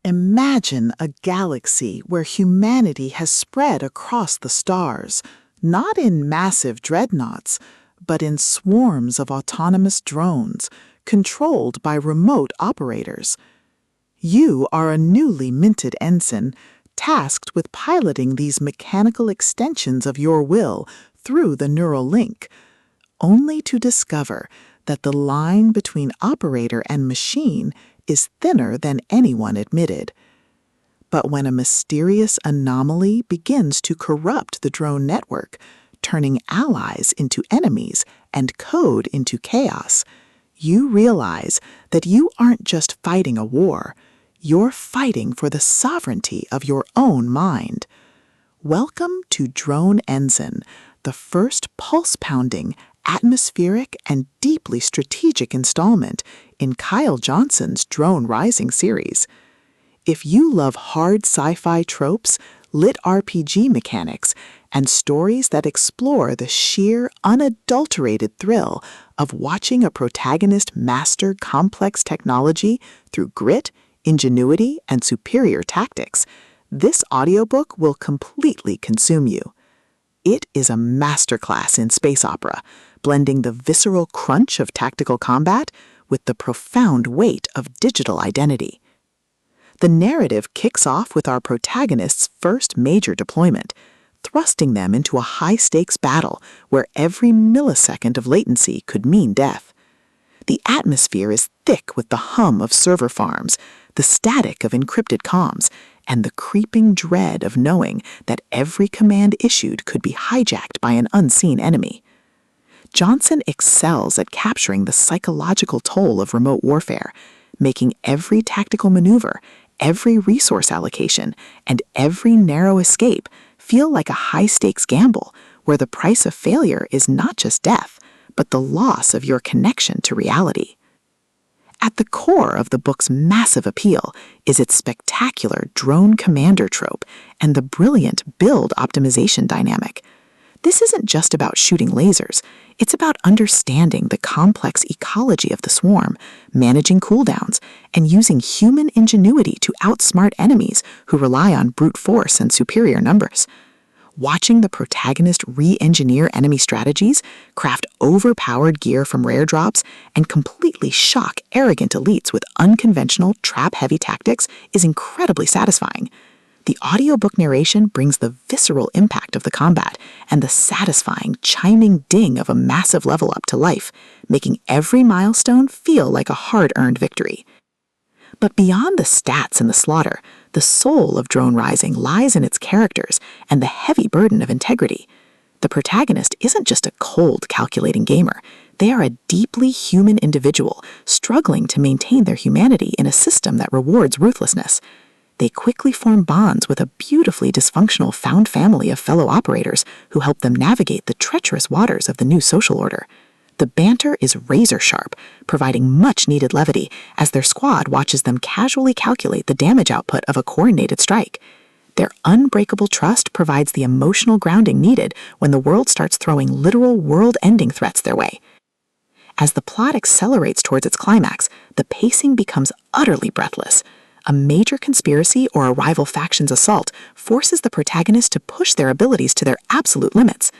Imagine a galaxy where humanity has spread across the stars, not in massive dreadnoughts, but in swarms of autonomous drones, controlled by remote operators. You are a newly minted ensign, tasked with piloting these mechanical extensions of your will through the neural link, only to discover that the line between operator and machine is thinner than anyone admitted. But when a mysterious anomaly begins to corrupt the drone network, turning allies into enemies and code into chaos, you realize that you aren't just fighting a war, you're fighting for the sovereignty of your own mind. Welcome to Drone Ensign, the first pulse-pounding, atmospheric, and deeply strategic installment in Kyle Johnson's Drone Rising series. If you love hard sci-fi tropes, LitRPG mechanics, and stories that explore the sheer, unadulterated thrill of watching a protagonist master complex technology through grit, ingenuity, and superior tactics, this audiobook will completely consume you. It is a masterclass in space opera, blending the visceral crunch of tactical combat with the profound weight of digital identity. The narrative kicks off with our protagonist's first major deployment, thrusting them into a high-stakes battle where every millisecond of latency could mean death. The atmosphere is thick with the hum of server farms, the static of encrypted comms, and the creeping dread of knowing that every command issued could be hijacked by an unseen enemy. Johnson excels at capturing the psychological toll of remote warfare, making every tactical maneuver, every resource allocation, and every narrow escape feel like a high-stakes gamble where the price of failure is not just death, but the loss of your connection to reality. At the core of the book's massive appeal is its spectacular drone commander trope and the brilliant build optimization dynamic. This isn't just about shooting lasers, it's about understanding the complex ecology of the swarm, managing cooldowns, and using human ingenuity to outsmart enemies who rely on brute force and superior numbers. Watching the protagonist re-engineer enemy strategies, craft overpowered gear from rare drops, and completely shock arrogant elites with unconventional, trap-heavy tactics is incredibly satisfying. The audiobook narration brings the visceral impact of the combat and the satisfying, chiming ding of a massive level up to life, making every milestone feel like a hard-earned victory. But beyond the stats and the slaughter, the soul of Drone Rising lies in its characters and the heavy burden of integrity. The protagonist isn't just a cold, calculating gamer. They are a deeply human individual, struggling to maintain their humanity in a system that rewards ruthlessness. They quickly form bonds with a beautifully dysfunctional found family of fellow operators who help them navigate the treacherous waters of the new social order. The banter is razor-sharp, providing much-needed levity as their squad watches them casually calculate the damage output of a coordinated strike. Their unbreakable trust provides the emotional grounding needed when the world starts throwing literal world-ending threats their way. As the plot accelerates towards its climax, the pacing becomes utterly breathless. A major conspiracy or a rival faction's assault forces the protagonist to push their abilities to their absolute limits.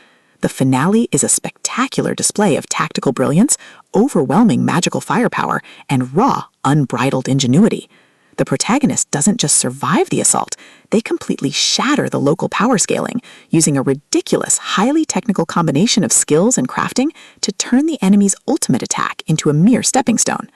The finale is a spectacular display of tactical brilliance, overwhelming magical firepower, and raw, unbridled ingenuity. The protagonist doesn't just survive the assault, they completely shatter the local power scaling, using a ridiculous, highly technical combination of skills and crafting to turn the enemy's ultimate attack into a mere stepping stone.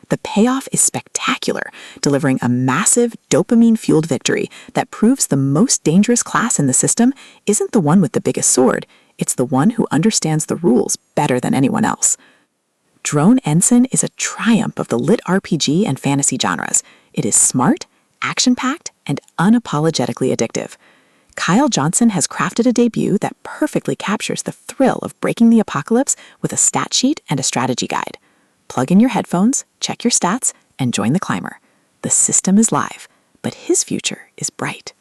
The payoff is spectacular, delivering a massive, dopamine-fueled victory that proves the most dangerous class in the system isn't the one with the biggest sword, it's the one who understands the rules better than anyone else. Drone Ensign is a triumph of the LitRPG and fantasy genres. It is smart, action-packed, and unapologetically addictive. Kyle Johnson has crafted a debut that perfectly captures the thrill of breaking the apocalypse with a stat sheet and a strategy guide. Plug in your headphones, check your stats, and join the climber. The system is live, but his future is bright.